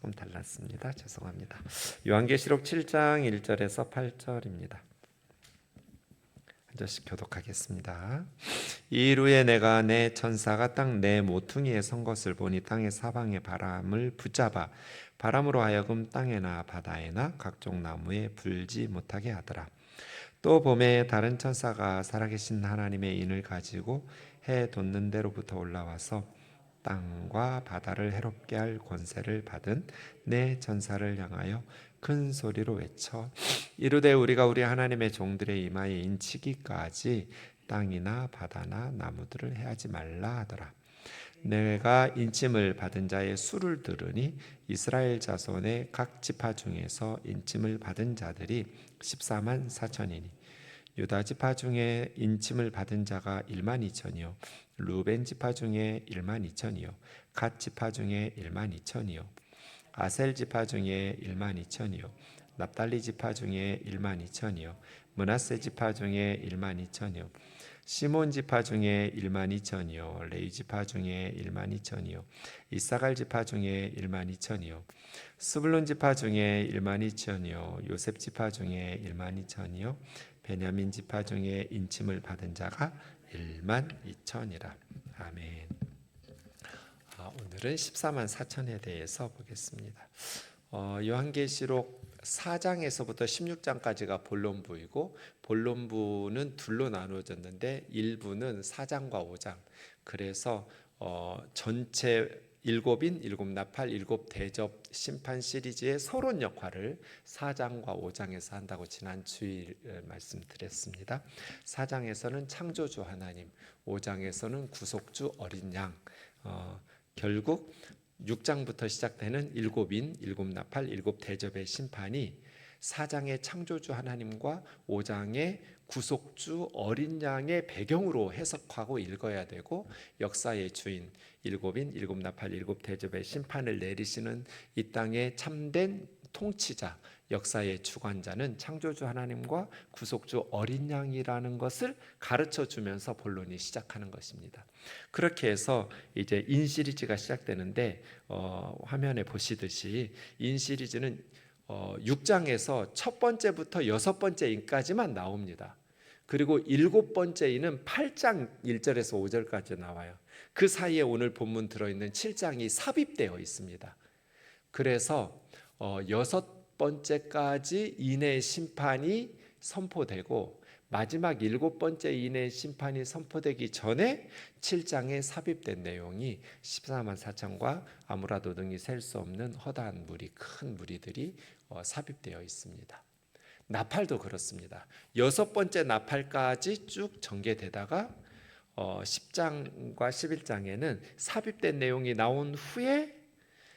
조금 달랐습니다. 죄송합니다. 요한계시록 7장 1절에서 8절입니다. 한 절씩 교독하겠습니다. 이일 후에 내가 내 천사가 딱 내 모퉁이에 선 것을 보니 땅의 사방의 바람을 붙잡아 바람으로 하여금 땅에나 바다에나 각종 나무에 불지 못하게 하더라. 또 봄에 다른 천사가 살아계신 하나님의 인을 가지고 해 돋는 데로부터 올라와서 땅과 바다를 해롭게 할 권세를 받은 내 천사를 향하여 큰 소리로 외쳐 이르되 우리가 우리 하나님의 종들의 이마에 인치기까지 땅이나 바다나 나무들을 해하지 말라 하더라. 내가 인침을 받은 자의 수를 들으니 이스라엘 자손의 각 지파 중에서 인침을 받은 자들이 14만 4천이니 유다 지파 중에 인침을 받은 자가 1만 2천이요 루벤 지파 중에 1만 2천이요 갓 지파 중에 1만 2천이요 아셀 지파 중에 1만 2천이요 납달리 지파 중에 1만 2천이요 므낫세 지파 중에 1만 2천이요 시몬 지파 중에 1만 2천이요 레위 지파 중에 1만 2천이요 이사갈 지파 중에 1만 2천이요 스불론 지파 중에 1만 2천이요 요셉 지파 중에 1만 2천이요 베냐민 지파 중에 인침을 받은 자가 1만 2천이라. 아멘. 오늘은 14만 4천에 대해서 보겠습니다. 요한계시록 4장에서부터 16장까지가 본론부이고 본론부는 둘로 나누어졌는데 1부는 4장과 5장. 그래서 전체 일곱인, 일곱 나팔, 일곱 대접 심판 시리즈의 서론 역할을 4장과 5장에서 한다고 지난 주일 말씀드렸습니다. 4장에서는 창조주 하나님, 5장에서는 구속주 어린 양. 결국 6장부터 시작되는 일곱인, 일곱 나팔, 일곱 대접의 심판이 4장의 창조주 하나님과 5장의 구속주 어린 양의 배경으로 해석하고 읽어야 되고 역사의 주인 일곱인, 일곱 나팔, 일곱 대접의 심판을 내리시는 이 땅의 참된 통치자, 역사의 주관자는 창조주 하나님과 구속주 어린 양이라는 것을 가르쳐 주면서 본론이 시작하는 것입니다. 그렇게 해서 이제 인 시리즈가 시작되는데 화면에 보시듯이 인 시리즈는 6장에서 첫 번째부터 여섯 번째 인까지만 나옵니다. 그리고 일곱 번째 인은 8장 1절에서 5절까지 나와요. 그 사이에 오늘 본문 들어있는 7장이 삽입되어 있습니다. 그래서 여섯 번째까지 인의 심판이 선포되고 마지막 일곱 번째 인의 심판이 선포되기 전에 7장에 삽입된 내용이 14만 4천과 아무라도 능히 셀 수 없는 허다한 무리, 큰 무리들이 삽입되어 있습니다. 나팔도 그렇습니다. 여섯 번째 나팔까지 쭉 전개되다가 10장과 11장에는 삽입된 내용이 나온 후에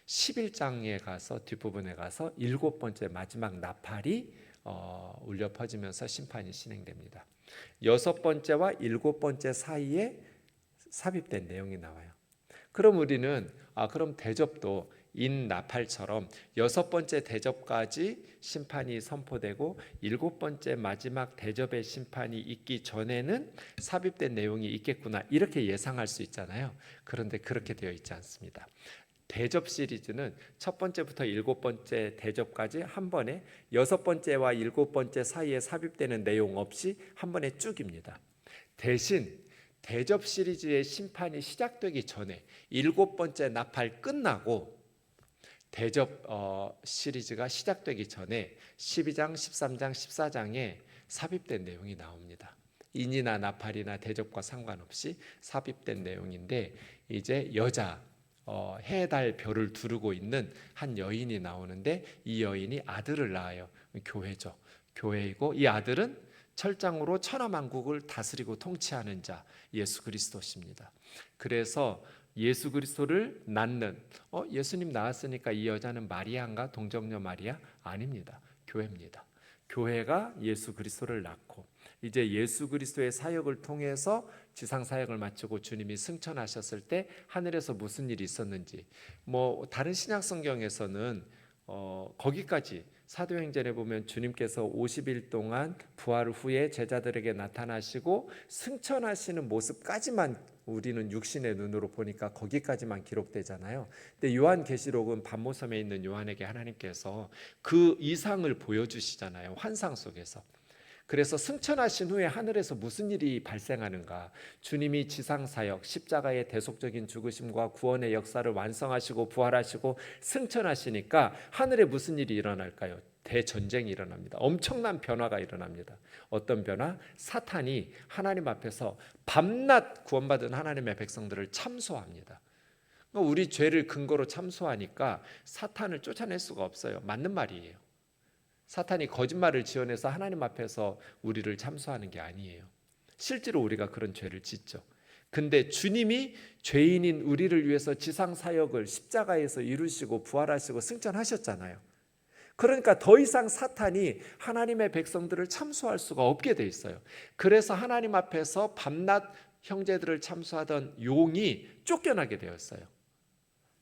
11장에 가서 뒷부분에 가서 일곱 번째 마지막 나팔이 울려 퍼지면서 심판이 진행됩니다. 여섯 번째와 일곱 번째 사이에 삽입된 내용이 나와요. 그럼 우리는 그럼 대접도 인 나팔처럼 여섯 번째 대접까지 심판이 선포되고 일곱 번째 마지막 대접의 심판이 있기 전에는 삽입된 내용이 있겠구나 이렇게 예상할 수 있잖아요. 그런데 그렇게 되어 있지 않습니다. 대접 시리즈는 첫 번째부터 일곱 번째 대접까지 한 번에 여섯 번째와 일곱 번째 사이에 삽입되는 내용 없이 한 번에 쭉입니다. 대신 대접 시리즈의 심판이 시작되기 전에 일곱 번째 나팔 끝나고 대접 시리즈가 시작되기 전에 12장, 13장, 14장에 삽입된 내용이 나옵니다. 인이나 나팔이나 대접과 상관없이 삽입된 내용인데 이제 여자 해, 달, 별을 두르고 있는 한 여인이 나오는데 이 여인이 아들을 낳아요. 교회죠. 교회이고 이 아들은 철장으로 천하만국을 다스리고 통치하는 자 예수 그리스도십니다. 그래서 예수 그리스도를 낳는 예수님 낳았으니까 이 여자는 마리아인가 동정녀 마리아? 아닙니다. 교회입니다. 교회가 예수 그리스도를 낳고 이제 예수 그리스도의 사역을 통해서 지상 사역을 마치고 주님이 승천하셨을 때 하늘에서 무슨 일이 있었는지 다른 신약 성경에서는 거기까지 사도행전에 보면 주님께서 50일 동안 부활 후에 제자들에게 나타나시고 승천하시는 모습까지만 우리는 육신의 눈으로 보니까 거기까지만 기록되잖아요. 근데 요한계시록은 반모섬에 있는 요한에게 하나님께서 그 이상을 보여주시잖아요. 환상 속에서. 그래서 승천하신 후에 하늘에서 무슨 일이 발생하는가? 주님이 지상사역, 십자가의 대속적인 죽으심과 구원의 역사를 완성하시고 부활하시고 승천하시니까 하늘에 무슨 일이 일어날까요? 대전쟁이 일어납니다. 엄청난 변화가 일어납니다. 어떤 변화? 사탄이 하나님 앞에서 밤낮 구원받은 하나님의 백성들을 참소합니다. 우리 죄를 근거로 참소하니까 사탄을 쫓아낼 수가 없어요. 맞는 말이에요. 사탄이 거짓말을 지어내서 하나님 앞에서 우리를 참소하는 게 아니에요. 실제로 우리가 그런 죄를 짓죠. 근데 주님이 죄인인 우리를 위해서 지상 사역을 십자가에서 이루시고 부활하시고 승천하셨잖아요. 그러니까 더 이상 사탄이 하나님의 백성들을 참소할 수가 없게 돼 있어요. 그래서 하나님 앞에서 밤낮 형제들을 참소하던 용이 쫓겨나게 되었어요.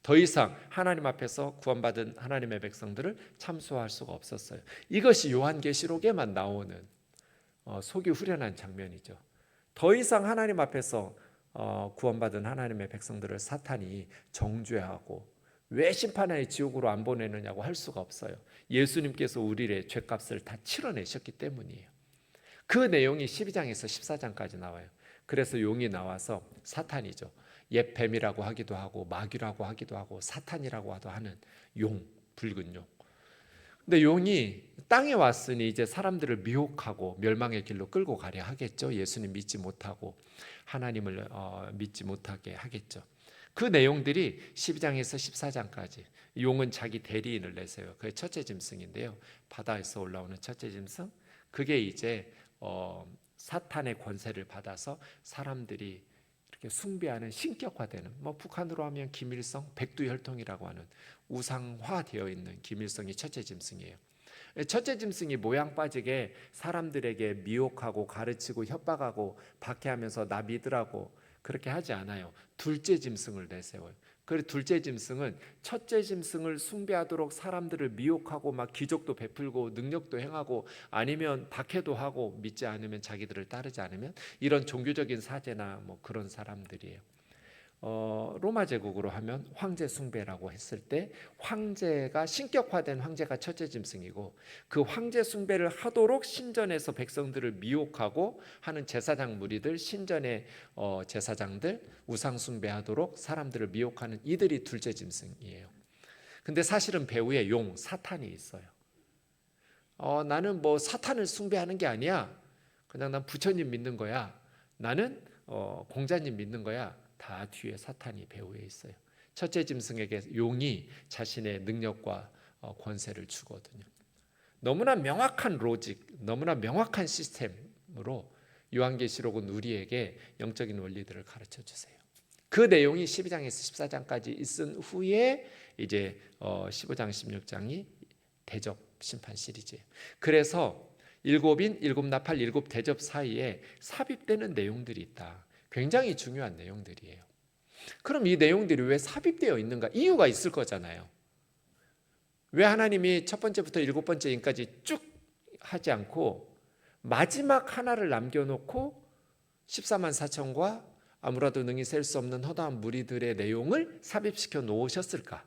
더 이상 하나님 앞에서 구원받은 하나님의 백성들을 참소할 수가 없었어요. 이것이 요한계시록에만 나오는 속이 후련한 장면이죠. 더 이상 하나님 앞에서 구원받은 하나님의 백성들을 사탄이 정죄하고 왜 심판의 지옥으로 안 보내느냐고 할 수가 없어요. 예수님께서 우리의 죄값을 다 치러내셨기 때문이에요. 그 내용이 12장에서 14장까지 나와요. 그래서 용이 나와서 사탄이죠. 옛 뱀이라고 하기도 하고 마귀라고 하기도 하고 사탄이라고 하는 용, 붉은 용. 근데 용이 땅에 왔으니 이제 사람들을 미혹하고 멸망의 길로 끌고 가려 하겠죠. 예수님 믿지 못하고 하나님을 믿지 못하게 하겠죠. 그 내용들이 12장에서 14장까지. 용은 자기 대리인을 내세요. 그게 첫째 짐승인데요. 바다에서 올라오는 첫째 짐승. 그게 이제 사탄의 권세를 받아서 사람들이 이렇게 숭배하는 신격화되는, 북한으로 하면 김일성, 백두혈통이라고 하는 우상화되어 있는 김일성이 첫째 짐승이에요. 첫째 짐승이 모양 빠지게 사람들에게 미혹하고 가르치고 협박하고 박해하면서 나 믿으라고 그렇게 하지 않아요. 둘째 짐승을 내세워요. 그리고 둘째 짐승은 첫째 짐승을 숭배하도록 사람들을 미혹하고 막 기적도 베풀고 능력도 행하고 아니면 박해도 하고 믿지 않으면 자기들을 따르지 않으면 이런 종교적인 사제나 그런 사람들이에요. 로마 제국으로 하면 황제 숭배라고 했을 때 황제가 신격화된 황제가 첫째 짐승이고 그 황제 숭배를 하도록 신전에서 백성들을 미혹하고 하는 제사장 무리들, 신전의 제사장들 우상 숭배하도록 사람들을 미혹하는 이들이 둘째 짐승이에요. 근데 사실은 배후에 용 사탄이 있어요. 나는 사탄을 숭배하는 게 아니야. 그냥 난 부처님 믿는 거야. 나는 공자님 믿는 거야. 다 뒤에 사탄이 배후에 있어요. 첫째 짐승에게 용이 자신의 능력과 권세를 주거든요. 너무나 명확한 로직, 너무나 명확한 시스템으로 요한계시록은 우리에게 영적인 원리들을 가르쳐 주세요. 그 내용이 12장에서 14장까지 있은 후에 이제 15장, 16장이 대접 심판 시리즈예요. 그래서 일곱인, 일곱 나팔, 일곱 대접 사이에 삽입되는 내용들이 있다. 굉장히 중요한 내용들이에요. 그럼 이 내용들이 왜 삽입되어 있는가? 이유가 있을 거잖아요. 왜 하나님이 첫 번째부터 일곱 번째 인까지 쭉 하지 않고 마지막 하나를 남겨놓고 14만 4천과 아무라도 능히 셀 수 없는 허다한 무리들의 내용을 삽입시켜 놓으셨을까?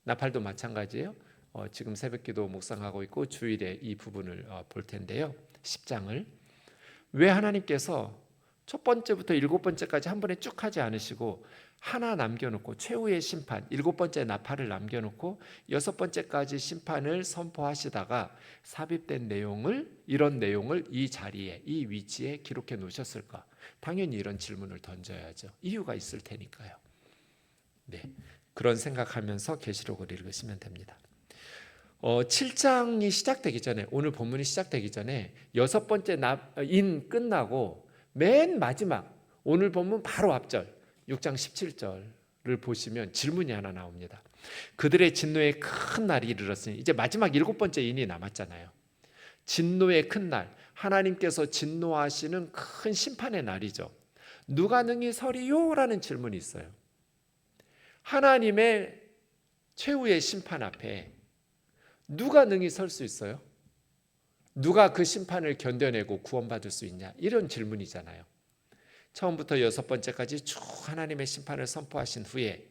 나팔도 마찬가지예요. 지금 새벽기도 묵상하고 있고 주일에 이 부분을 볼 텐데요. 10장을 왜 하나님께서 첫 번째부터 일곱 번째까지 한 번에 쭉 하지 않으시고 하나 남겨놓고 최후의 심판, 일곱 번째 나팔을 남겨놓고 여섯 번째까지 심판을 선포하시다가 삽입된 내용을, 이런 내용을 이 자리에, 이 위치에 기록해 놓으셨을까? 당연히 이런 질문을 던져야죠. 이유가 있을 테니까요. 네, 그런 생각하면서 계시록을 읽으시면 됩니다. 7장이 시작되기 전에, 오늘 본문이 시작되기 전에 여섯 번째 인 끝나고 맨 마지막 오늘 본문 바로 앞절 6장 17절을 보시면 질문이 하나 나옵니다. 그들의 진노의 큰 날이 이르렀으니 이제 마지막 일곱 번째 인이 남았잖아요. 진노의 큰 날, 하나님께서 진노하시는 큰 심판의 날이죠. 누가 능히 서리요? 라는 질문이 있어요. 하나님의 최후의 심판 앞에 누가 능히 설 수 있어요? 누가 그 심판을 견뎌내고 구원받을 수 있냐? 이런 질문이잖아요. 처음부터 여섯 번째까지 쭉 하나님의 심판을 선포하신 후에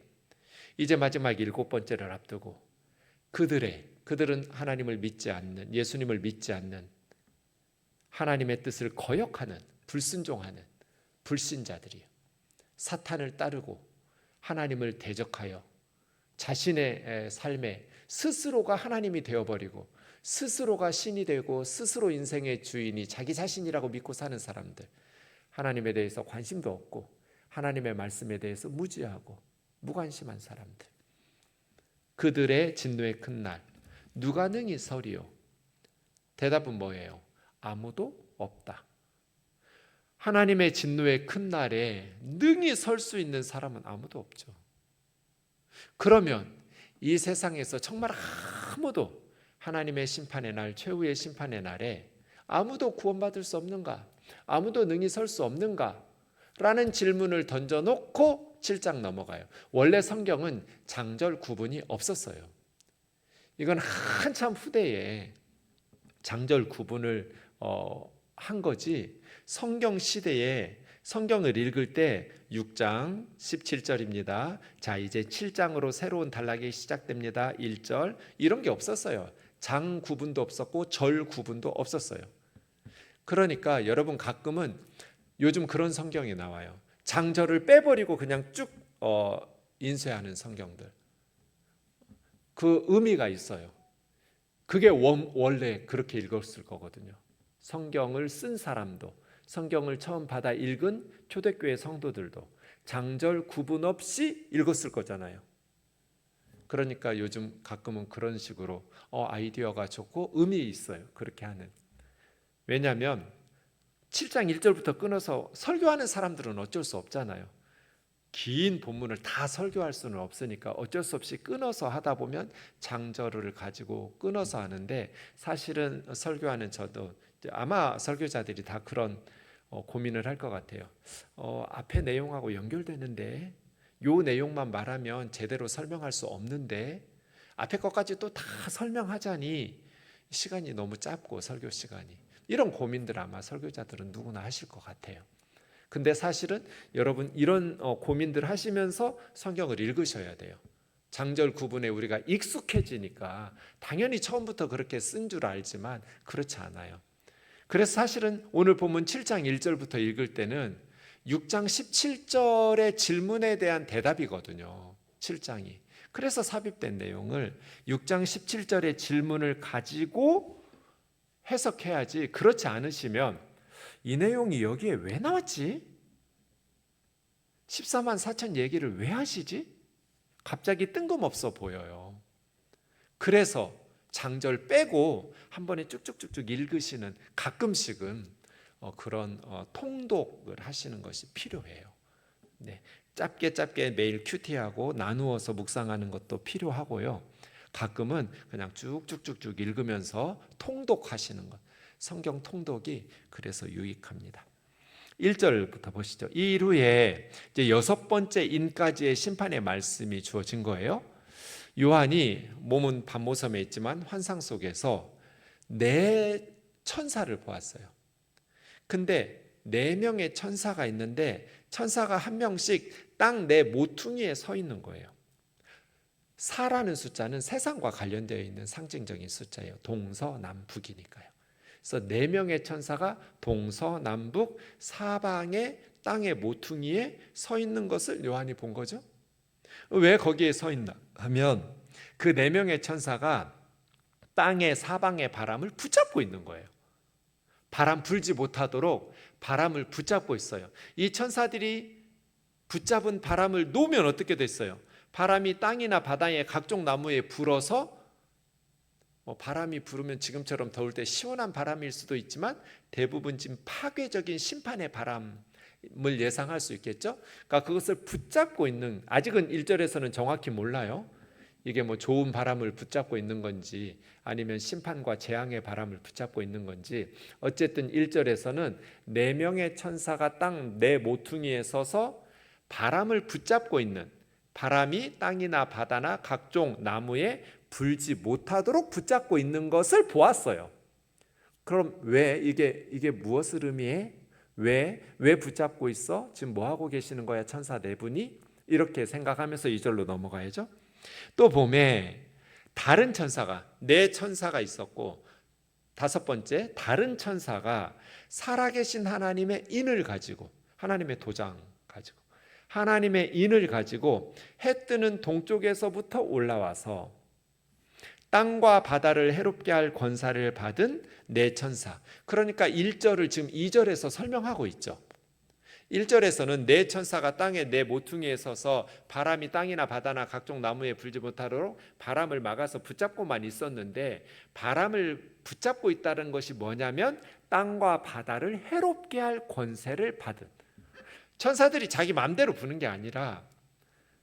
이제 마지막 일곱 번째를 앞두고 그들은 하나님을 믿지 않는, 예수님을 믿지 않는, 하나님의 뜻을 거역하는, 불순종하는 불신자들이요, 사탄을 따르고 하나님을 대적하여 자신의 삶에 스스로가 하나님이 되어버리고 스스로가 신이 되고 스스로 인생의 주인이 자기 자신이라고 믿고 사는 사람들, 하나님에 대해서 관심도 없고 하나님의 말씀에 대해서 무지하고 무관심한 사람들, 그들의 진노의 큰 날 누가 능히 서리요? 대답은 뭐예요? 아무도 없다. 하나님의 진노의 큰 날에 능히 설 수 있는 사람은 아무도 없죠. 그러면 이 세상에서 정말 아무도 하나님의 심판의 날, 최후의 심판의 날에 아무도 구원받을 수 없는가? 아무도 능히 설 수 없는가? 라는 질문을 던져놓고 7장 넘어가요. 원래 성경은 장절 구분이 없었어요. 이건 한참 후대에 장절 구분을 한 거지, 성경 시대에 성경을 읽을 때 6장 17절입니다. 자, 이제 7장으로 새로운 단락이 시작됩니다. 1절 이런 게 없었어요. 장 구분도 없었고 절 구분도 없었어요. 그러니까 여러분 가끔은 요즘 그런 성경이 나와요. 장절을 빼버리고 그냥 쭉 인쇄하는 성경들. 그 의미가 있어요. 그게 원래 그렇게 읽었을 거거든요. 성경을 쓴 사람도, 성경을 처음 받아 읽은 초대교회 성도들도 장절 구분 없이 읽었을 거잖아요. 그러니까 요즘 가끔은 그런 식으로 아이디어가 좋고 의미 있어요. 그렇게 하는. 왜냐하면 7장 1절부터 끊어서 설교하는 사람들은 어쩔 수 없잖아요. 긴 본문을 다 설교할 수는 없으니까 어쩔 수 없이 끊어서 하다 보면 장절을 가지고 끊어서 하는데, 사실은 설교하는 저도 아마 설교자들이 다 그런 고민을 할 것 같아요. 앞에 내용하고 연결되는데 요 내용만 말하면 제대로 설명할 수 없는데 앞에 것까지 또 다 설명하자니 시간이 너무 짧고, 설교 시간이, 이런 고민들 아마 설교자들은 누구나 하실 것 같아요. 근데 사실은 여러분 이런 고민들 하시면서 성경을 읽으셔야 돼요. 장절 구분에 우리가 익숙해지니까 당연히 처음부터 그렇게 쓴 줄 알지만 그렇지 않아요. 그래서 사실은 오늘 본문 7장 1절부터 읽을 때는 6장 17절의 질문에 대한 대답이거든요. 7장이. 그래서 삽입된 내용을 6장 17절의 질문을 가지고 해석해야지, 그렇지 않으시면 이 내용이 여기에 왜 나왔지? 14만 4천 얘기를 왜 하시지? 갑자기 뜬금없어 보여요. 그래서 장절 빼고 한 번에 쭉쭉쭉쭉 읽으시는, 가끔씩은 그런 통독을 하시는 것이 필요해요. 네, 짧게 매일 큐티하고 나누어서 묵상하는 것도 필요하고요. 가끔은 그냥 쭉쭉쭉쭉 읽으면서 통독하시는 것, 성경 통독이 그래서 유익합니다. 1절부터 보시죠. 이 일 후에 이제 여섯 번째 인까지의 심판의 말씀이 주어진 거예요. 요한이 몸은 반모섬에 있지만 환상 속에서 네 천사를 보았어요. 근데 네 명의 천사가 있는데 천사가 한 명씩 땅 네 모퉁이에 서 있는 거예요. 4라는 숫자는 세상과 관련되어 있는 상징적인 숫자예요. 동서남북이니까요. 그래서 네 명의 천사가 동서남북 사방의 땅의 모퉁이에 서 있는 것을 요한이 본 거죠. 왜 거기에 서 있나 하면 그 네 명의 천사가 땅의 사방의 바람을 붙잡고 있는 거예요. 바람 불지 못하도록 바람을 붙잡고 있어요. 이 천사들이 붙잡은 바람을 놓으면 어떻게 됐어요? 바람이 땅이나 바다의 각종 나무에 불어서, 바람이 불으면 지금처럼 더울 때 시원한 바람일 수도 있지만 대부분 지금 파괴적인 심판의 바람을 예상할 수 있겠죠. 그러니까 그것을 붙잡고 있는, 아직은 1절에서는 정확히 몰라요. 이게 좋은 바람을 붙잡고 있는 건지 아니면 심판과 재앙의 바람을 붙잡고 있는 건지, 어쨌든 1절에서는 네 명의 천사가 땅 네 모퉁이에 서서 바람을 붙잡고 있는, 바람이 땅이나 바다나 각종 나무에 불지 못하도록 붙잡고 있는 것을 보았어요. 그럼 왜 이게 무엇을 의미해? 왜 붙잡고 있어? 지금 뭐 하고 계시는 거야, 천사 네 분이? 이렇게 생각하면서 2절로 넘어가야죠. 또 봄에 다른 천사가, 네 천사가 있었고, 다섯 번째 다른 천사가 살아계신 하나님의 인을 가지고, 하나님의 도장 가지고, 하나님의 인을 가지고 해 뜨는 동쪽에서부터 올라와서 땅과 바다를 해롭게 할 권세를 받은 네 천사. 그러니까 1절을 지금 2절에서 설명하고 있죠. 1절에서는 네 천사가 땅의 네 모퉁이에 서서 바람이 땅이나 바다나 각종 나무에 불지 못하도록 바람을 막아서 붙잡고만 있었는데, 바람을 붙잡고 있다는 것이 뭐냐면 땅과 바다를 해롭게 할 권세를 받은, 천사들이 자기 마음대로 부는 게 아니라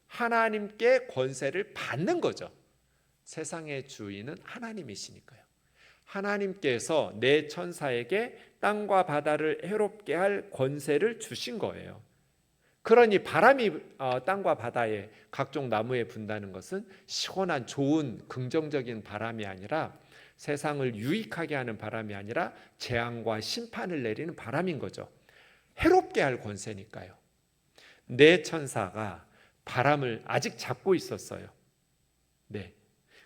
하나님께 권세를 받는 거죠. 세상의 주인은 하나님이시니까요. 하나님께서 네 천사에게 땅과 바다를 해롭게 할 권세를 주신 거예요. 그러니 바람이 땅과 바다에 각종 나무에 분다는 것은 시원한 좋은 긍정적인 바람이 아니라, 세상을 유익하게 하는 바람이 아니라 재앙과 심판을 내리는 바람인 거죠. 해롭게 할 권세니까요. 네 천사가 바람을 아직 잡고 있었어요. 네.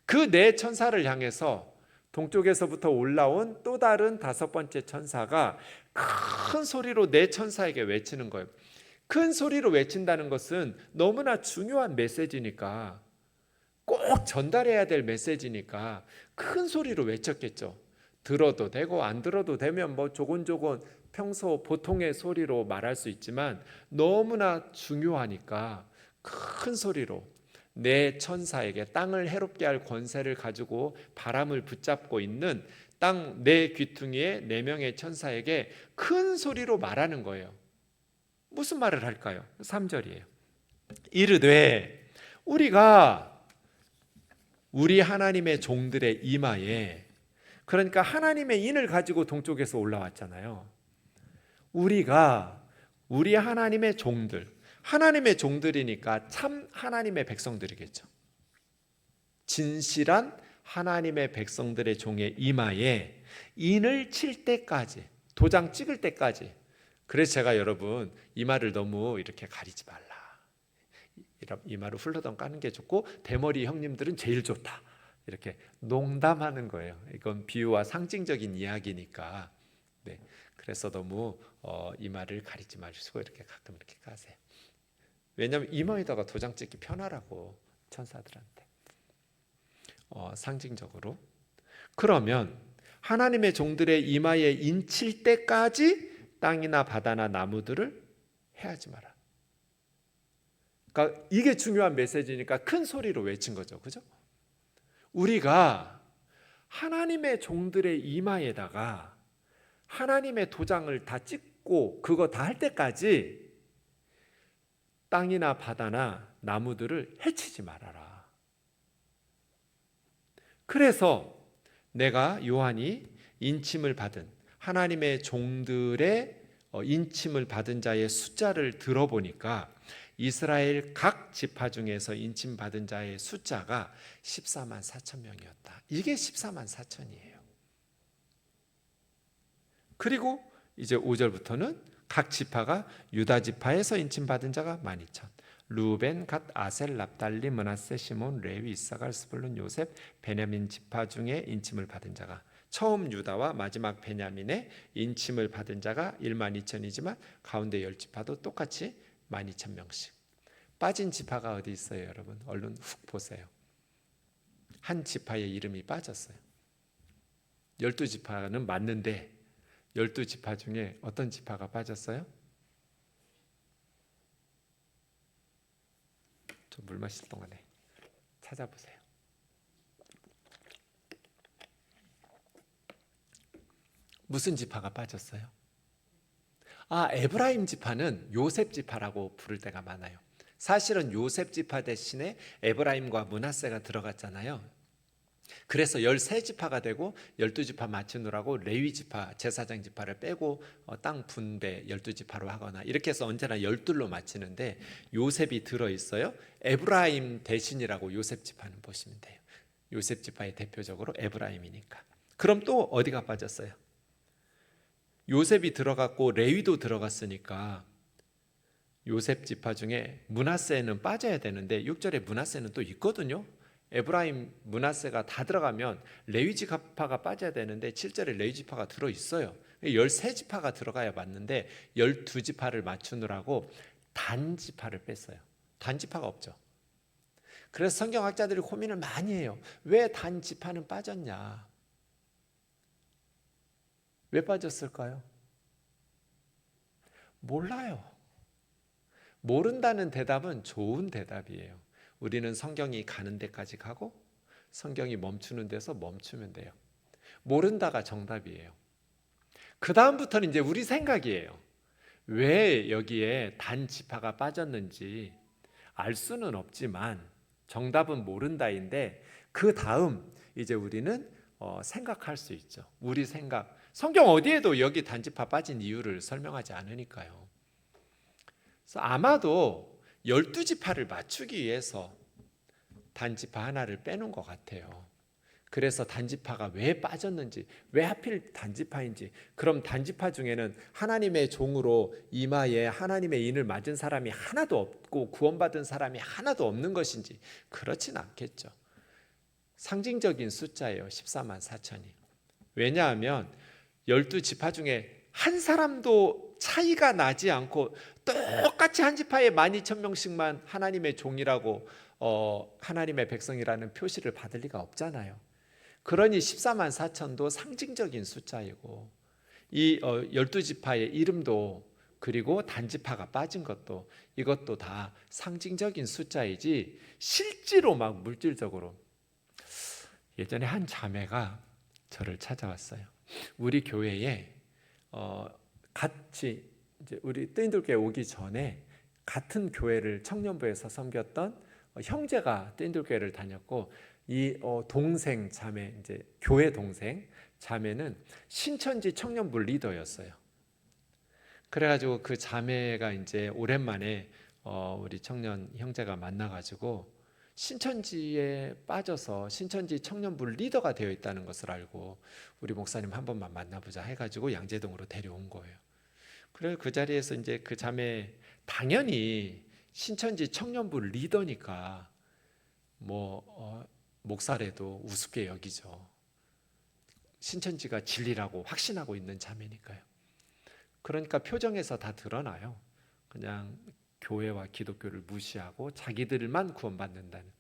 그 네 천사를 향해서 동쪽에서부터 올라온 또 다른 다섯 번째 천사가 큰 소리로 네 천사에게 외치는 거예요. 큰 소리로 외친다는 것은 너무나 중요한 메시지니까, 꼭 전달해야 될 메시지니까 큰 소리로 외쳤겠죠. 들어도 되고 안 들어도 되면 뭐 조곤조곤 평소 보통의 소리로 말할 수 있지만, 너무나 중요하니까 큰 소리로 네 천사에게, 땅을 해롭게 할 권세를 가지고 바람을 붙잡고 있는 땅 네 귀퉁이의 네 명의 천사에게 큰 소리로 말하는 거예요. 무슨 말을 할까요? 3절이에요. 이르되 우리가 우리 하나님의 종들의 이마에, 그러니까 하나님의 인을 가지고 동쪽에서 올라왔잖아요. 우리가 우리 하나님의 종들, 하나님의 종들이니까 참 하나님의 백성들이겠죠. 진실한 하나님의 백성들의 종의 이마에 인을 칠 때까지, 도장 찍을 때까지. 그래서 제가 여러분, 이마를 너무 이렇게 가리지 말라, 이마를 훌러덩 까는 게 좋고 대머리 형님들은 제일 좋다, 이렇게 농담하는 거예요. 이건 비유와 상징적인 이야기니까. 네. 그래서 너무 이마를 가리지 마시고 이렇게 가끔 이렇게 까세요. 왜냐하면 이마에다가 도장 찍기 편하라고, 천사들한테. 상징적으로. 그러면 하나님의 종들의 이마에 인칠 때까지 땅이나 바다나 나무들을 해하지 마라. 그러니까 이게 중요한 메시지니까 큰 소리로 외친 거죠. 그죠? 우리가 하나님의 종들의 이마에다가 하나님의 도장을 다 찍고 그거 다 할 때까지 땅이나 바다나 나무들을 해치지 말아라. 그래서 내가 요한이 인침을 받은, 하나님의 종들의 인침을 받은 자의 숫자를 들어보니까 이스라엘 각 지파 중에서 인침 받은 자의 숫자가 14만 4천 명이었다. 이게 14만 4천이에요. 그리고 이제 5절부터는 각 지파가, 유다 지파에서 인침 받은 자가 12,000, 루벤, 갓, 아셀, 납달리, 므낫세, 시몬, 레위, 이사갈, 스불론, 요셉, 베냐민 지파 중에 인침을 받은 자가, 처음 유다와 마지막 베냐민의 인침을 받은 자가 12,000이지만 가운데 10지파도 똑같이 12,000명씩. 빠진 지파가 어디 있어요, 여러분? 얼른 훅 보세요. 한 지파의 이름이 빠졌어요. 12지파는 맞는데 12지파 중에 어떤 지파가 빠졌어요? 좀 물 마실 동안에 찾아보세요. 무슨 지파가 빠졌어요? 에브라임 지파는 요셉 지파라고 부를 때가 많아요. 사실은 요셉 지파 대신에 에브라임과 므낫세가 들어갔잖아요. 그래서 13지파가 되고 12지파 맞추느라고 레위지파, 제사장 지파를 빼고 땅 분배 12지파로 하거나 이렇게 해서 언제나 12로 맞추는데 요셉이 들어있어요. 에브라임 대신이라고 요셉 지파는 보시면 돼요. 요셉 지파의 대표적으로 에브라임이니까. 그럼 또 어디가 빠졌어요? 요셉이 들어갔고 레위도 들어갔으니까 요셉 지파 중에 므낫세는 빠져야 되는데 6절에 므낫세는 또 있거든요. 에브라임, 므낫세가 다 들어가면 레위 지파가 빠져야 되는데 7절에 레위 지파가 들어있어요. 13지파가 들어가야 맞는데 12지파를 맞추느라고 단지파를 뺐어요. 단지파가 없죠. 그래서 성경학자들이 고민을 많이 해요. 왜 단지파는 빠졌냐? 왜 빠졌을까요? 몰라요. 모른다는 대답은 좋은 대답이에요. 우리는 성경이 가는 데까지 가고 성경이 멈추는 데서 멈추면 돼요. 모른다가 정답이에요. 그 다음부터는 이제 우리 생각이에요. 왜 여기에 단지파가 빠졌는지 알 수는 없지만 정답은 모른다인데 그 다음 이제 우리는 생각할 수 있죠. 우리 생각. 성경 어디에도 여기 단지파 빠진 이유를 설명하지 않으니까요. 그래서 아마도 12지파를 맞추기 위해서 단지파 하나를 빼놓은 것 같아요. 그래서 단지파가 왜 빠졌는지, 왜 하필 단지파인지, 그럼 단지파 중에는 하나님의 종으로 이마에 하나님의 인을 맞은 사람이 하나도 없고 구원받은 사람이 하나도 없는 것인지, 그렇진 않겠죠. 상징적인 숫자예요. 14만 4천이. 왜냐하면 12지파 중에 한 사람도 차이가 나지 않고 똑같이 한 지파에 12,000명씩만 하나님의 종이라고 하나님의 백성이라는 표시를 받을 리가 없잖아요. 그러니 14만 4천도 상징적인 숫자이고 이 12지파의 이름도 그리고 단지파가 빠진 것도 이것도 다 상징적인 숫자이지 실제로 막 물질적으로. 예전에 한 자매가 저를 찾아왔어요. 우리 교회에 같이 이제 우리 뜨인들교회 오기 전에 같은 교회를 청년부에서 섬겼던 형제가 뜨인들교회를 다녔고 이 동생 자매 이제 교회 동생 자매는 신천지 청년부 리더였어요. 그래가지고 그 자매가 이제 오랜만에 우리 청년 형제가 만나가지고 신천지에 빠져서 신천지 청년부 리더가 되어 있다는 것을 알고 우리 목사님 한 번만 만나보자 해가지고 양재동으로 데려온 거예요. 그래 그 자리에서 이제 그 자매 당연히 신천지 청년부 리더니까 목사래도 우습게 여기죠. 신천지가 진리라고 확신하고 있는 자매니까요. 그러니까 표정에서 다 드러나요. 그냥 교회와 기독교를 무시하고 자기들만 구원받는다는.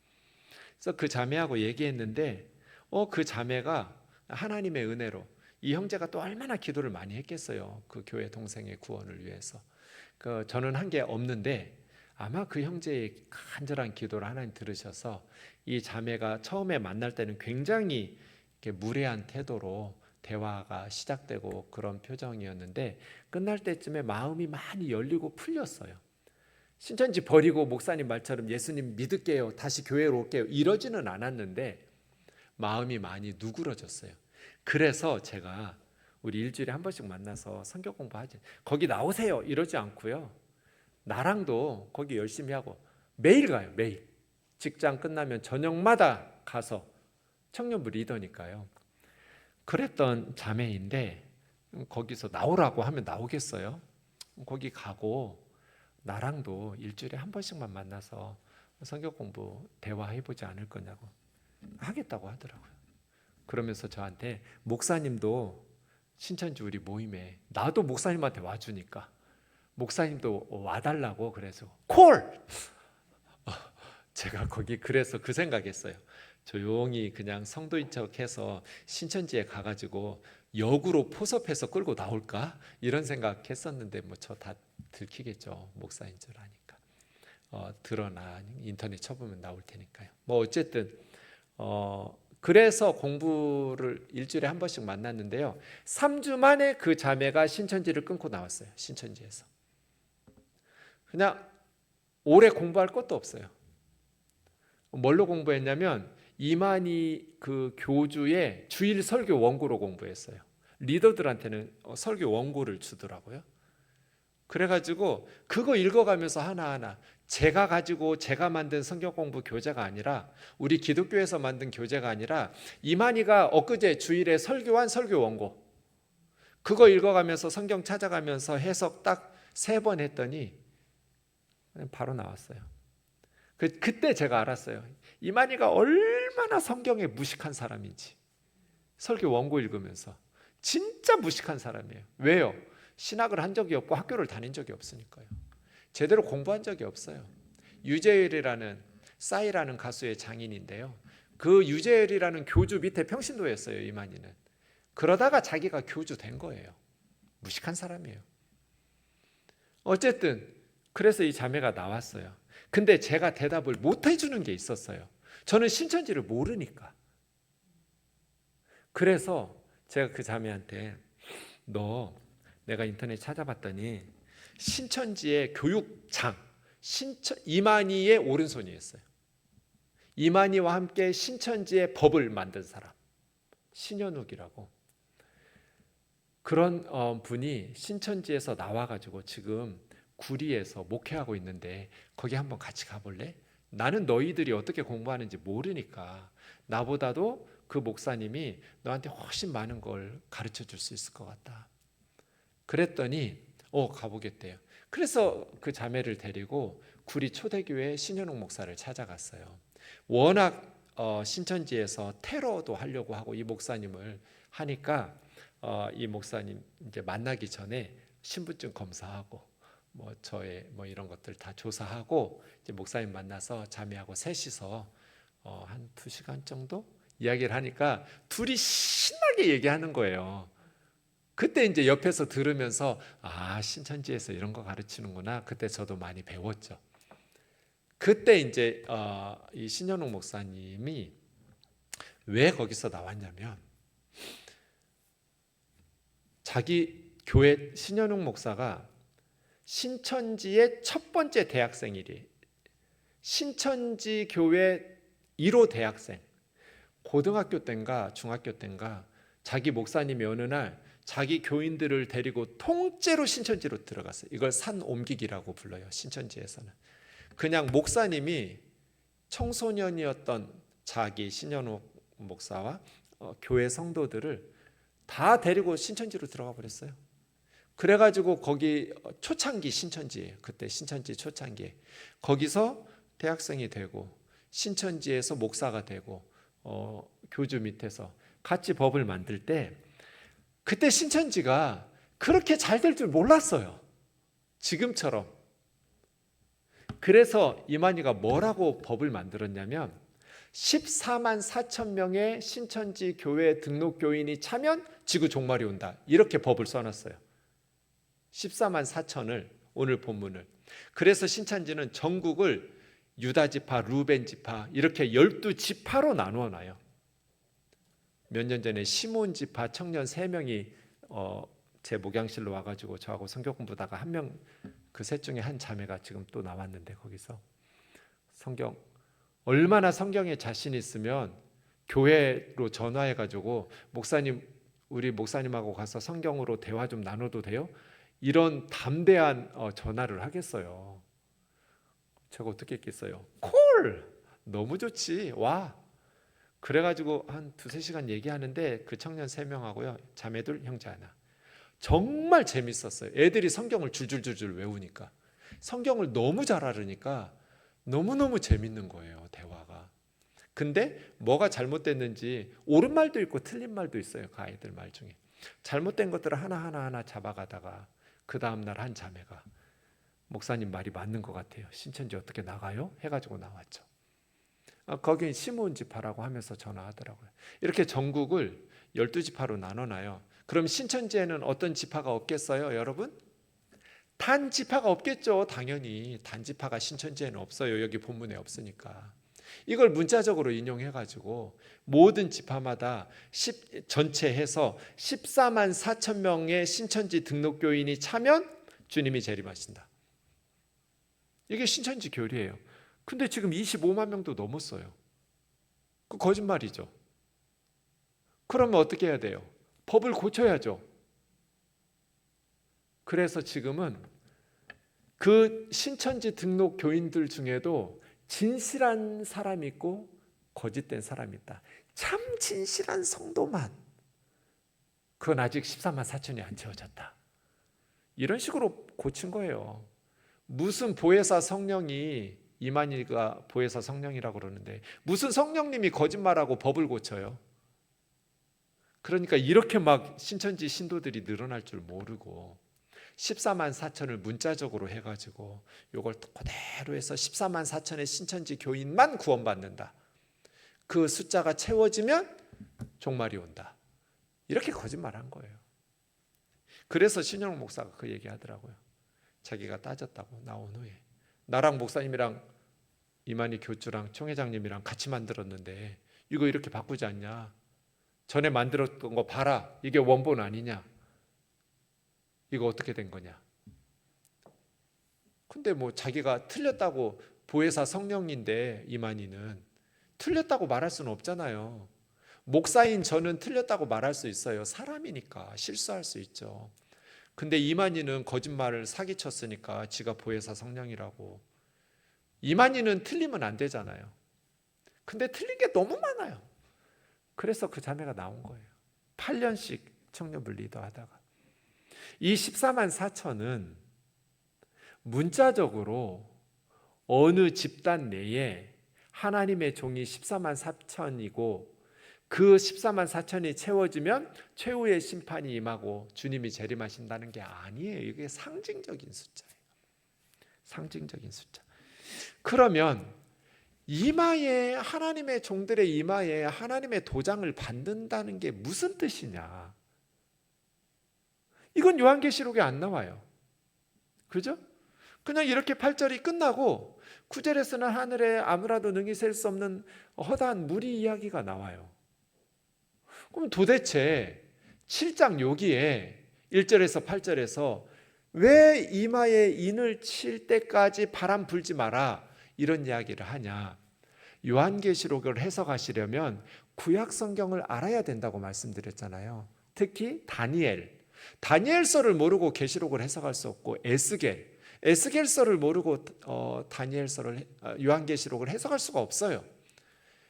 그래서 그 자매하고 얘기했는데 그 자매가 하나님의 은혜로 이 형제가 또 얼마나 기도를 많이 했겠어요. 그 교회 동생의 구원을 위해서. 저는 한 게 없는데 아마 그 형제의 간절한 기도를 하나님 들으셔서 이 자매가 처음에 만날 때는 굉장히 이렇게 무례한 태도로 대화가 시작되고 그런 표정이었는데 끝날 때쯤에 마음이 많이 열리고 풀렸어요. 신천지 버리고 목사님 말처럼 예수님 믿을게요, 다시 교회로 올게요 이러지는 않았는데 마음이 많이 누그러졌어요. 그래서 제가 우리 일주일에 한 번씩 만나서 성경 공부하지, 거기 나오세요 이러지 않고요, 나랑도 거기 열심히 하고 매일 가요. 매일 직장 끝나면 저녁마다 가서 청년부 리더니까요. 그랬던 자매인데 거기서 나오라고 하면 나오겠어요? 거기 가고 나랑도 일주일에 한 번씩만 만나서 성경 공부 대화해보지 않을 거냐고 하겠다고 하더라고요. 그러면서 저한테 목사님도 신천지 우리 모임에 나도 목사님한테 와주니까 목사님도 와달라고 그래서 콜! 제가 거기 그래서 그 생각했어요. 조용히 그냥 성도인 척해서 신천지에 가가지고 역으로 포섭해서 끌고 나올까? 이런 생각했었는데 저 다 들키겠죠. 목사인 줄 아니까. 드러나 인터넷 쳐보면 나올 테니까요. 어쨌든 그래서 공부를 일주일에 한 번씩 만났는데요. 3주 만에 그 자매가 신천지를 끊고 나왔어요. 신천지에서. 그냥 오래 공부할 것도 없어요. 뭘로 공부했냐면 이만희 그 교주의 주일 설교 원고로 공부했어요. 리더들한테는 설교 원고를 주더라고요. 그래가지고 그거 읽어가면서 하나하나 제가 만든 성경 공부 교재가 아니라, 우리 기독교에서 만든 교재가 아니라 이만희가 엊그제 주일에 설교한 설교 원고, 그거 읽어가면서 성경 찾아가면서 해석 딱 3번 했더니 바로 나왔어요. 그때 제가 알았어요. 이만희가 얼마나 성경에 무식한 사람인지. 설교 원고 읽으면서 진짜 무식한 사람이에요. 왜요? 신학을 한 적이 없고 학교를 다닌 적이 없으니까요. 제대로 공부한 적이 없어요. 유재열이라는 싸이라는 가수의 장인인데요, 그 유재열이라는 교주 밑에 평신도였어요, 이만희는. 그러다가 자기가 교주 된 거예요. 무식한 사람이에요. 어쨌든 그래서 이 자매가 나왔어요. 근데 제가 대답을 못 해주는 게 있었어요. 저는 신천지를 모르니까. 그래서 제가 그 자매한테, 내가 인터넷 찾아봤더니 신천지의 교육장, 이만희의 오른손이었어요. 이만희와 함께 신천지의 법을 만든 사람, 신현욱이라고. 그런 분이 신천지에서 나와가지고 지금 구리에서 목회하고 있는데 거기 한번 같이 가볼래? 나는 너희들이 어떻게 공부하는지 모르니까 나보다도 그 목사님이 너한테 훨씬 많은 걸 가르쳐 줄 수 있을 것 같다. 그랬더니 가보겠대요. 그래서 그 자매를 데리고 구리 초대교회 신현욱 목사를 찾아갔어요. 워낙 신천지에서 테러도 하려고 하고 이 목사님을 하니까 이 목사님 이제 만나기 전에 신분증 검사하고 저의 이런 것들 다 조사하고 이제 목사님 만나서 자매하고 셋이서 한 2시간 정도 이야기를 하니까 둘이 신나게 얘기하는 거예요. 그때 이제 옆에서 들으면서 신천지에서 이런 거 가르치는구나. 그때 저도 많이 배웠죠. 그때 이제 이 신현욱 목사님이 왜 거기서 나왔냐면, 자기 교회 신현욱 목사가 신천지의 첫 번째 대학생이래. 신천지 교회 1호 대학생. 고등학교 때인가 중학교 때인가 자기 목사님이 어느 날 자기 교인들을 데리고 통째로 신천지로 들어갔어요. 이걸 산 옮기기라고 불러요, 신천지에서는. 그냥 목사님이 청소년이었던 자기 신현욱 목사와 교회 성도들을 다 데리고 신천지로 들어가 버렸어요. 그래가지고 거기 초창기 신천지예요. 그때 신천지 초창기에 거기서 대학생이 되고 신천지에서 목사가 되고 교주 밑에서 같이 법을 만들 때, 그때 신천지가 그렇게 잘 될 줄 몰랐어요, 지금처럼. 그래서 이만희가 뭐라고 법을 만들었냐면 14만 4천 명의 신천지 교회 등록 교인이 차면 지구 종말이 온다, 이렇게 법을 써놨어요. 14만 4천을, 오늘 본문을. 그래서 신천지는 전국을 유다 지파, 루벤 지파 이렇게 12지파로 나누어 놔요. 몇 년 전에 시몬 지파 청년 3명이 제 목양실로 와가지고 저하고 성경 공부다가 한 명, 그 셋 중에 한 자매가 지금 또 나왔는데, 거기서 성경 얼마나 성경에 자신 있으면 교회로 전화해가지고 목사님, 우리 목사님하고 가서 성경으로 대화 좀 나눠도 돼요? 이런 담대한 전화를 하겠어요. 제가 어떻게 했겠어요? 콜! 너무 좋지, 와! 그래가지고 한 2-3시간 얘기하는데 그 청년 3명하고요, 자매들, 형제 하나. 정말 재밌었어요. 애들이 성경을 줄줄줄줄 외우니까, 성경을 너무 잘 알으니까 너무너무 재밌는 거예요, 대화가. 근데 뭐가 잘못됐는지, 옳은 말도 있고 틀린 말도 있어요, 그 아이들 말 중에. 잘못된 것들을 하나하나 잡아가다가 그 다음날 한 자매가 목사님 말이 맞는 것 같아요, 신천지 어떻게 나가요? 해가지고 나왔죠. 거긴 시몬 지파라고 하면서 전화하더라고요. 이렇게 전국을 12지파로 나눠놔요. 그럼 신천지에는 어떤 지파가 없겠어요, 여러분? 단지파가 없겠죠, 당연히. 단지파가 신천지에는 없어요, 여기 본문에 없으니까. 이걸 문자적으로 인용해가지고 모든 지파마다 전체 해서 14만 4천 명의 신천지 등록교인이 차면 주님이 재림하신다. 이게 신천지 교리예요. 근데 지금 25만 명도 넘었어요. 그 거짓말이죠. 그러면 어떻게 해야 돼요? 법을 고쳐야죠. 그래서 지금은 그 신천지 등록 교인들 중에도 진실한 사람이 있고 거짓된 사람이 있다. 참 진실한 성도만, 그건 아직 14만 4천이 안 채워졌다. 이런 식으로 고친 거예요. 무슨 보혜사 성령이, 이만희가 보혜사 성령이라고 그러는데 무슨 성령님이 거짓말하고 법을 고쳐요? 그러니까 이렇게 막 신천지 신도들이 늘어날 줄 모르고 14만 4천을 문자적으로 해가지고 이걸 그대로 해서 14만 4천의 신천지 교인만 구원받는다. 그 숫자가 채워지면 종말이 온다. 이렇게 거짓말한 거예요. 그래서 신영 목사가 그 얘기하더라고요. 자기가 따졌다고 나온 후에. 나랑 목사님이랑 이만희 교주랑 총회장님이랑 같이 만들었는데 이거 이렇게 바꾸지 않냐? 전에 만들었던 거 봐라. 이게 원본 아니냐? 이거 어떻게 된 거냐? 근데 뭐 자기가 틀렸다고, 보혜사 성령인데 이만희는 틀렸다고 말할 수는 없잖아요. 목사인 저는 틀렸다고 말할 수 있어요. 사람이니까 실수할 수 있죠. 근데 이만희는 거짓말을 사기쳤으니까 지가 보혜사 성령이라고. 이만희는 틀리면 안 되잖아요. 근데 틀린 게 너무 많아요. 그래서 그 자매가 나온 거예요. 8년씩 청년부 리더하다가. 이 14만 4천은 문자적으로 어느 집단 내에 하나님의 종이 14만 4천이고 그 14만 4천이 채워지면 최후의 심판이 임하고 주님이 재림하신다는 게 아니에요. 이게 상징적인 숫자예요. 상징적인 숫자. 그러면 이마에, 하나님의 종들의 이마에 하나님의 도장을 받는다는 게 무슨 뜻이냐? 이건 요한계시록에 안 나와요. 그죠? 그냥 이렇게 8절이 끝나고 9절에서는 하늘에 아무라도 능히 셀 수 없는 허다한 무리 이야기가 나와요. 그럼 도대체 7장 여기에 1절에서 8절에서 왜 이마에 인을 칠 때까지 바람 불지 마라 이런 이야기를 하냐? 요한계시록을 해석하시려면 구약 성경을 알아야 된다고 말씀드렸잖아요. 특히 다니엘서를 모르고 계시록을 해석할 수 없고 에스겔서를 모르고 요한계시록을 해석할 수가 없어요.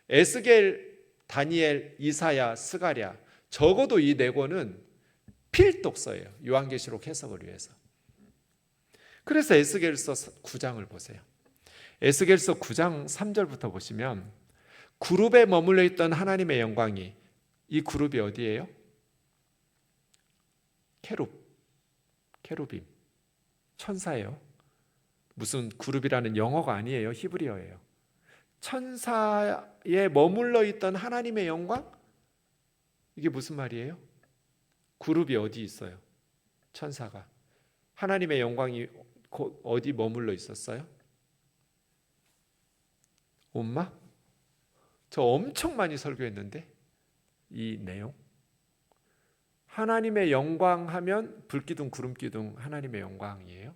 에스겔, 다니엘, 이사야, 스가랴, 적어도 이 네 권은 필독서예요. 요한계시록 해석을 위해서. 그래서 에스겔서 9장을 보세요. 에스겔서 9장 3절부터 보시면 그룹에 머물러 있던 하나님의 영광이, 이 그룹이 어디예요? 케루빔, 천사예요. 무슨 그룹이라는 영어가 아니에요. 히브리어예요. 천사에 머물러 있던 하나님의 영광? 이게 무슨 말이에요? 그룹이 어디 있어요? 천사가. 하나님의 영광이 어디 머물러 있었어요? 엄마? 저 엄청 많이 설교했는데 이 내용. 하나님의 영광 하면 불기둥 구름기둥 하나님의 영광이에요.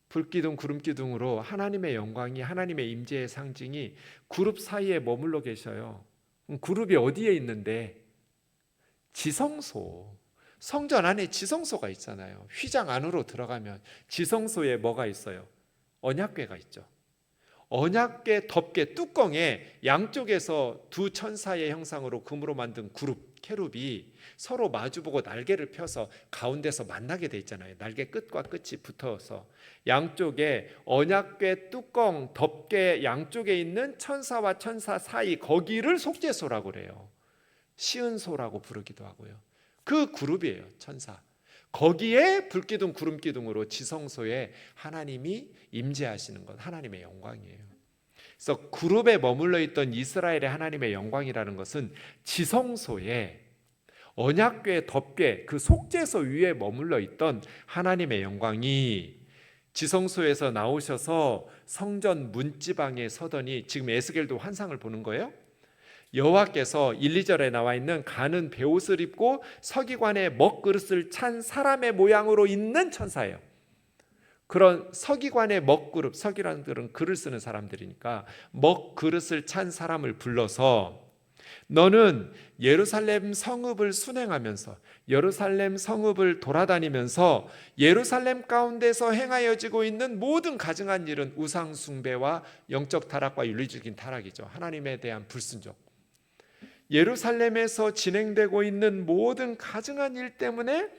불기둥 구름기둥으로 하나님의 영광이, 하나님의 임재의 상징이 그룹 사이에 머물러 계셔요. 그룹이 어디에 있는데? 지성소. 성전 안에 지성소가 있잖아요. 휘장 안으로 들어가면 지성소에 뭐가 있어요? 언약궤가 있죠. 언약궤 덮개 뚜껑에 양쪽에서 두 천사의 형상으로 금으로 만든 그룹, 케룹이 서로 마주보고 날개를 펴서 가운데서 만나게 돼 있잖아요. 날개 끝과 끝이 붙어서 양쪽에 언약궤 뚜껑 덮개 양쪽에 있는 천사와 천사 사이, 거기를 속죄소라고 그래요. 시은소라고 부르기도 하고요. 그 그룹이에요. 천사. 거기에 불기둥 구름기둥으로 지성소에 하나님이 임재하시는 것, 하나님의 영광이에요. 그래서 그룹에 머물러 있던 이스라엘의 하나님의 영광이라는 것은 지성소에 언약궤 덮개, 그 속죄소 위에 머물러 있던 하나님의 영광이 지성소에서 나오셔서 성전 문지방에 서더니, 지금 에스겔도 환상을 보는 거예요. 여호와께서 1, 2절에 나와 있는 가는 베옷을 입고 서기관의 먹그릇을 찬 사람의 모양으로 있는 천사예요. 그런 서기관의 먹그릇, 서기관들은 글을 쓰는 사람들이니까 먹그릇을 찬 사람을 불러서 너는 예루살렘 성읍을 순행하면서 예루살렘 성읍을 돌아다니면서 예루살렘 가운데서 행하여지고 있는 모든 가증한 일은 우상 숭배와 영적 타락과 윤리적인 타락이죠. 하나님에 대한 불순종. 예루살렘에서 진행되고 있는 모든 가증한 일 때문에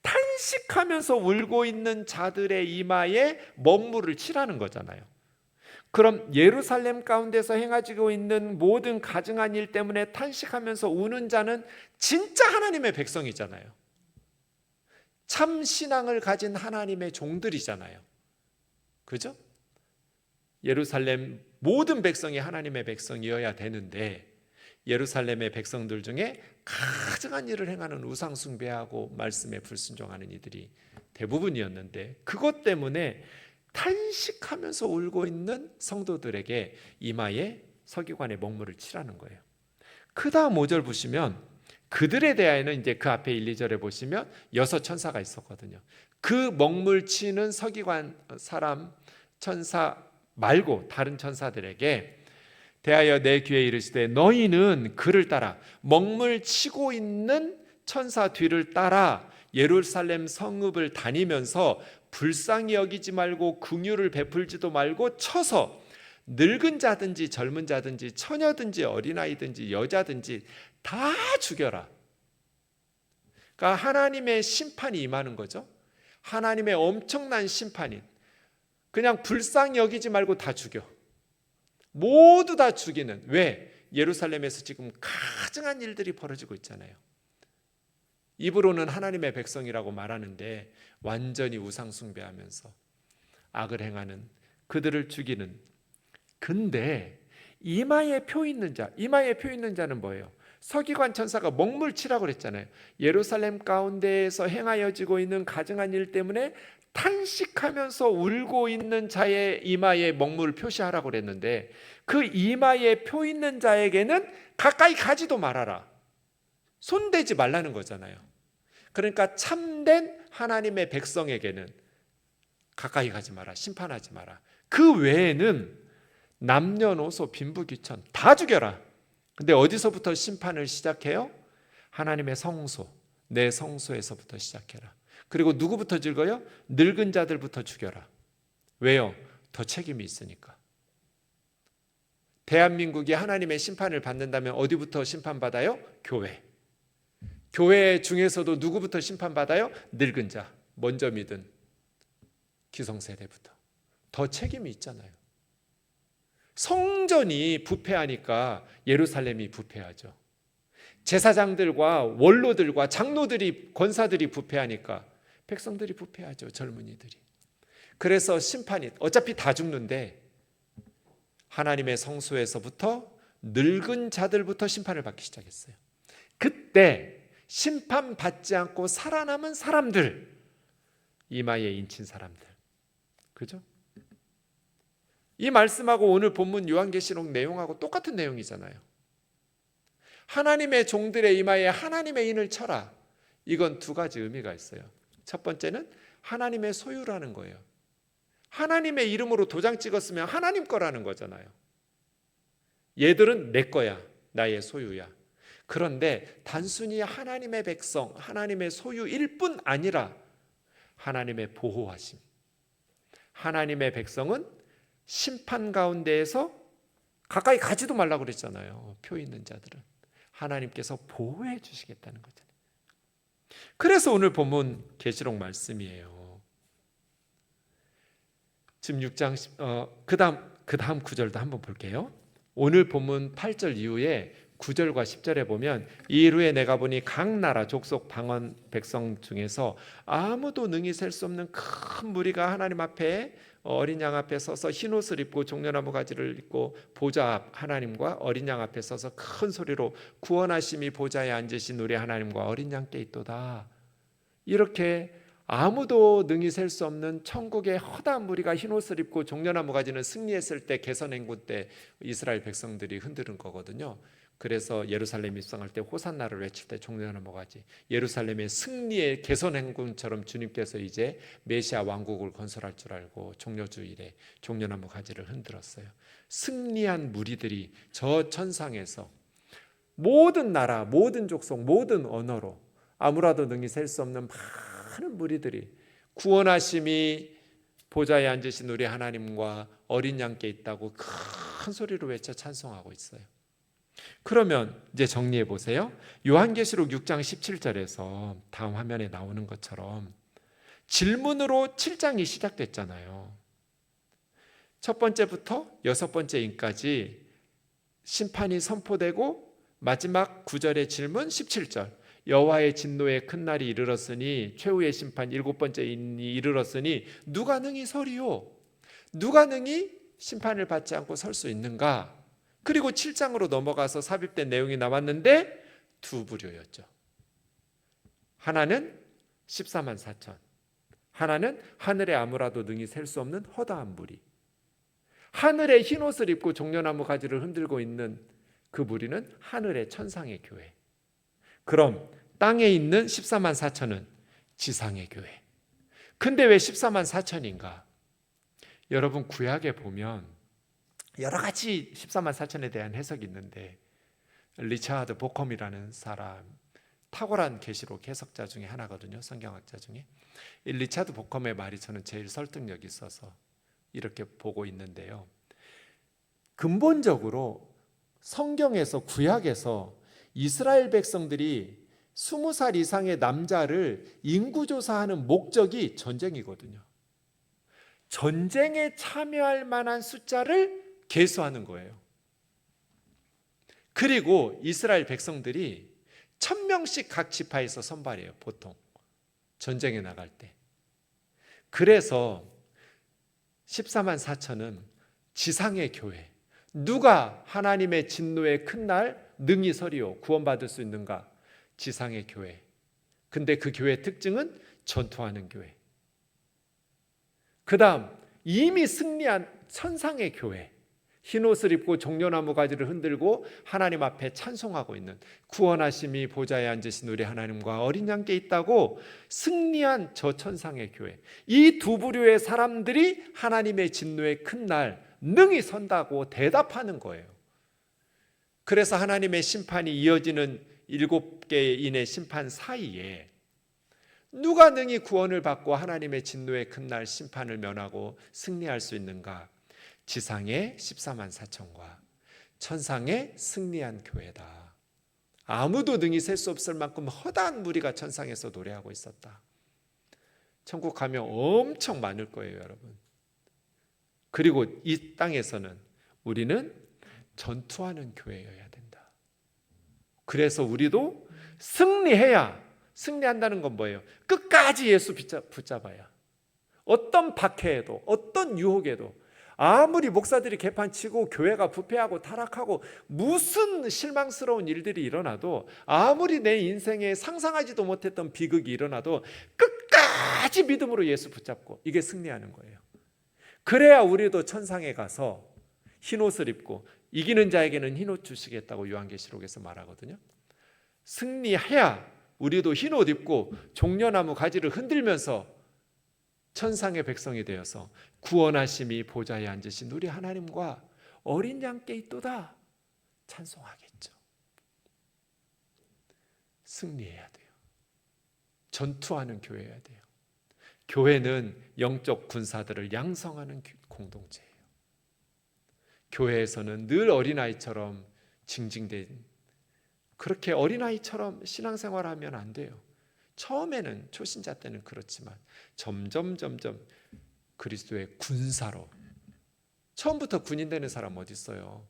탄식하면서 울고 있는 자들의 이마에 먹물을 칠하는 거잖아요. 그럼 예루살렘 가운데서 행하지고 있는 모든 가증한 일 때문에 탄식하면서 우는 자는 진짜 하나님의 백성이잖아요. 참 신앙을 가진 하나님의 종들이잖아요. 그죠? 예루살렘 모든 백성이 하나님의 백성이어야 되는데 예루살렘의 백성들 중에 가증한 일을 행하는 우상 숭배하고 말씀에 불순종하는 이들이 대부분이었는데 그것 때문에 탄식하면서 울고 있는 성도들에게 이마에 서기관의 먹물을 칠하는 거예요. 그 다음 5절 보시면 그들에 대하여는 이제 그 앞에 1, 2절에 보시면 6 천사가 있었거든요. 그 먹물 치는 서기관 사람 천사 말고 다른 천사들에게 대하여 내 귀에 이르시되 너희는 그를 따라 먹물 치고 있는 천사 뒤를 따라 예루살렘 성읍을 다니면서 불쌍히 여기지 말고 긍휼을 베풀지도 말고 쳐서 늙은 자든지 젊은 자든지 처녀든지 어린아이든지 여자든지 다 죽여라. 그러니까 하나님의 심판이 임하는 거죠. 하나님의 엄청난 심판이 그냥 불쌍히 여기지 말고 다 죽여. 모두 다 죽이는. 왜? 예루살렘에서 지금 가증한 일들이 벌어지고 있잖아요. 입으로는 하나님의 백성이라고 말하는데 완전히 우상 숭배하면서 악을 행하는 그들을 죽이는. 근데 이마에 표 있는 자, 이마에 표 있는 자는 뭐예요? 서기관 천사가 먹물 치라고 그랬잖아요. 예루살렘 가운데에서 행하여지고 있는 가증한 일 때문에 탄식하면서 울고 있는 자의 이마에 먹물을 표시하라고 그랬는데 그 이마에 표 있는 자에게는 가까이 가지도 말아라. 손대지 말라는 거잖아요. 그러니까 참된 하나님의 백성에게는 가까이 가지 마라. 심판하지 마라. 그 외에는 남녀노소 빈부귀천 다 죽여라. 근데 어디서부터 심판을 시작해요? 하나님의 성소, 내 성소에서부터 시작해라. 그리고 누구부터 죽여요? 늙은 자들부터 죽여라. 왜요? 더 책임이 있으니까. 대한민국이 하나님의 심판을 받는다면 어디부터 심판받아요? 교회. 교회 중에서도 누구부터 심판받아요? 늙은 자, 먼저 믿은 기성세대부터. 더 책임이 있잖아요. 성전이 부패하니까 예루살렘이 부패하죠. 제사장들과 원로들과 장로들이 권사들이 부패하니까 백성들이 부패하죠. 젊은이들이. 그래서 심판이 어차피 다 죽는데 하나님의 성소에서부터 늙은 자들부터 심판을 받기 시작했어요. 그때 심판받지 않고 살아남은 사람들, 이마에 인친 사람들. 그죠? 이 말씀하고 오늘 본문 요한계시록 내용하고 똑같은 내용이잖아요. 하나님의 종들의 이마에 하나님의 인을 쳐라. 이건 두 가지 의미가 있어요. 첫 번째는 하나님의 소유라는 거예요. 하나님의 이름으로 도장 찍었으면 하나님 거라는 거잖아요. 얘들은 내 거야. 나의 소유야. 그런데 단순히 하나님의 백성, 하나님의 소유일 뿐 아니라 하나님의 보호하심. 하나님의 백성은 심판 가운데에서 가까이 가지도 말라고 그랬잖아요. 표 있는 자들은 하나님께서 보호해 주시겠다는 거잖아요. 그래서 오늘 본문 계시록 말씀이에요. 지금 6장 그 다음 9절도 한번 볼게요. 오늘 본문 8절 이후에 9절과 10절에 보면 이후에 내가 보니 각 나라 족속 방언 백성 중에서 아무도 능히 셀 수 없는 큰 무리가 하나님 앞에 어린 양 앞에 서서 흰옷을 입고 종려나무 가지를 입고 보좌 앞 하나님과 어린 양 앞에 서서 큰 소리로 구원하심이 보좌에 앉으신 우리 하나님과 어린 양께 있도다. 이렇게 아무도 능히 셀 수 없는 천국의 허다한 무리가 흰옷을 입고 종려나무 가지는 승리했을 때 개선행군 때 이스라엘 백성들이 흔드는 거거든요. 그래서 예루살렘 입성할 때 호산나를 외칠 때 종려나무 가지, 예루살렘의 승리의 개선행군처럼 주님께서 이제 메시아 왕국을 건설할 줄 알고 종려주일에 종려나무 가지를 흔들었어요. 승리한 무리들이 저 천상에서 모든 나라, 모든 족속, 모든 언어로 아무라도 능히 셀 수 없는 많은 무리들이 구원하심이 보좌에 앉으신 우리 하나님과 어린 양께 있다고 큰 소리로 외쳐 찬송하고 있어요. 그러면 이제 정리해 보세요. 요한계시록 6장 17절에서 다음 화면에 나오는 것처럼 질문으로 7장이 시작됐잖아요. 첫 번째부터 여섯 번째 인까지 심판이 선포되고 마지막 9절의 질문 17절, 여호와의 진노의 큰 날이 이르렀으니 최후의 심판 일곱 번째 인이 이르렀으니 누가 능히 서리요? 누가 능히 심판을 받지 않고 설 수 있는가? 그리고 7장으로 넘어가서 삽입된 내용이 나왔는데 두 부류였죠. 하나는 14만 4천, 하나는 하늘에 아무라도 능히 셀 수 없는 허다한 무리. 하늘에 흰옷을 입고 종려나무 가지를 흔들고 있는 그 무리는 하늘의 천상의 교회. 그럼 땅에 있는 14만 4천은 지상의 교회. 근데 왜 14만 4천인가? 여러분 구약에 보면 여러 가지 14만 4천에 대한 해석이 있는데 리차드 보컴이라는 사람, 탁월한 계시록 해석자 중에 하나거든요. 성경학자 중에. 이 리차드 보컴의 말이 저는 제일 설득력이 있어서 이렇게 보고 있는데요. 근본적으로 성경에서 구약에서 이스라엘 백성들이 20살 이상의 남자를 인구조사하는 목적이 전쟁이거든요. 전쟁에 참여할 만한 숫자를 계수하는 거예요. 그리고 이스라엘 백성들이 1000명씩 각 지파에서 선발해요. 보통 전쟁에 나갈 때. 그래서 14만 4천은 지상의 교회. 누가 하나님의 진노의 큰 날 능히 서리요 구원받을 수 있는가? 지상의 교회. 근데 그 교회의 특징은 전투하는 교회. 그 다음 이미 승리한 천상의 교회. 흰옷을 입고 종려나무 가지를 흔들고 하나님 앞에 찬송하고 있는 구원하심이 보좌에 앉으신 우리 하나님과 어린 양께 있다고 승리한 저 천상의 교회. 이 두 부류의 사람들이 하나님의 진노의 큰 날 능히 선다고 대답하는 거예요. 그래서 하나님의 심판이 이어지는 7개인의 심판 사이에 누가 능히 구원을 받고 하나님의 진노의 큰 날 심판을 면하고 승리할 수 있는가? 지상의 14만 4천과 천상의 승리한 교회다. 아무도 능히 셀 수 없을 만큼 허다한 무리가 천상에서 노래하고 있었다. 천국 가면 엄청 많을 거예요, 여러분. 그리고 이 땅에서는 우리는 전투하는 교회여야 된다. 그래서 우리도 승리해야, 승리한다는 건 뭐예요? 끝까지 예수 붙잡아야. 어떤 박해에도, 어떤 유혹에도, 아무리 목사들이 개판치고 교회가 부패하고 타락하고 무슨 실망스러운 일들이 일어나도, 아무리 내 인생에 상상하지도 못했던 비극이 일어나도 끝까지 믿음으로 예수 붙잡고, 이게 승리하는 거예요. 그래야 우리도 천상에 가서 흰옷을 입고, 이기는 자에게는 흰옷 주시겠다고 요한계시록에서 말하거든요. 승리해야 우리도 흰옷 입고 종려나무 가지를 흔들면서 천상의 백성이 되어서 구원하심이 보좌에 앉으신 우리 하나님과 어린 양께 있도다 찬송하겠죠. 승리해야 돼요. 전투하는 교회여야 돼요. 교회는 영적 군사들을 양성하는 공동체예요. 교회에서는 늘 어린아이처럼 징징댄, 그렇게 어린아이처럼 신앙생활하면 안 돼요. 처음에는, 초신자 때는 그렇지만 점점 그리스도의 군사로. 처음부터 군인 되는 사람 어디 있어요?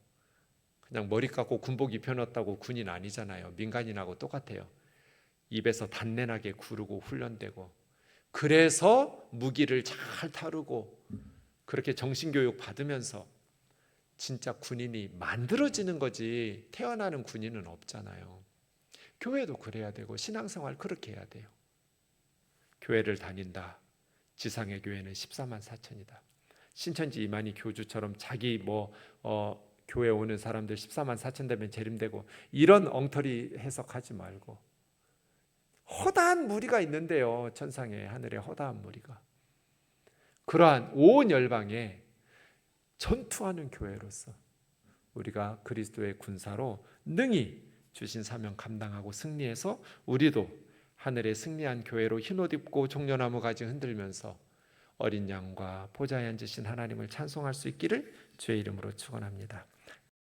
그냥 머리 깎고 군복 입혀놨다고 군인 아니잖아요. 민간인하고 똑같아요. 입에서 단련하게 구르고 훈련되고, 그래서 무기를 잘 다루고 그렇게 정신교육 받으면서 진짜 군인이 만들어지는 거지, 태어나는 군인은 없잖아요. 교회도 그래야 되고 신앙생활 그렇게 해야 돼요. 교회를 다닌다. 지상의 교회는 14만 4천이다. 신천지 이만희 교주처럼 자기 교회 오는 사람들 14만 4천 되면 재림되고 이런 엉터리 해석하지 말고, 허다한 무리가 있는데요. 천상에, 하늘에 허다한 무리가. 그러한 온 열방에 전투하는 교회로서 우리가 그리스도의 군사로 능히 주신 사명 감당하고 승리해서 우리도 하늘의 승리한 교회로 흰옷 입고 종려나무 가지 흔들면서 어린 양과 보좌에 앉으신 하나님을 찬송할 수 있기를 주의 이름으로 축원합니다.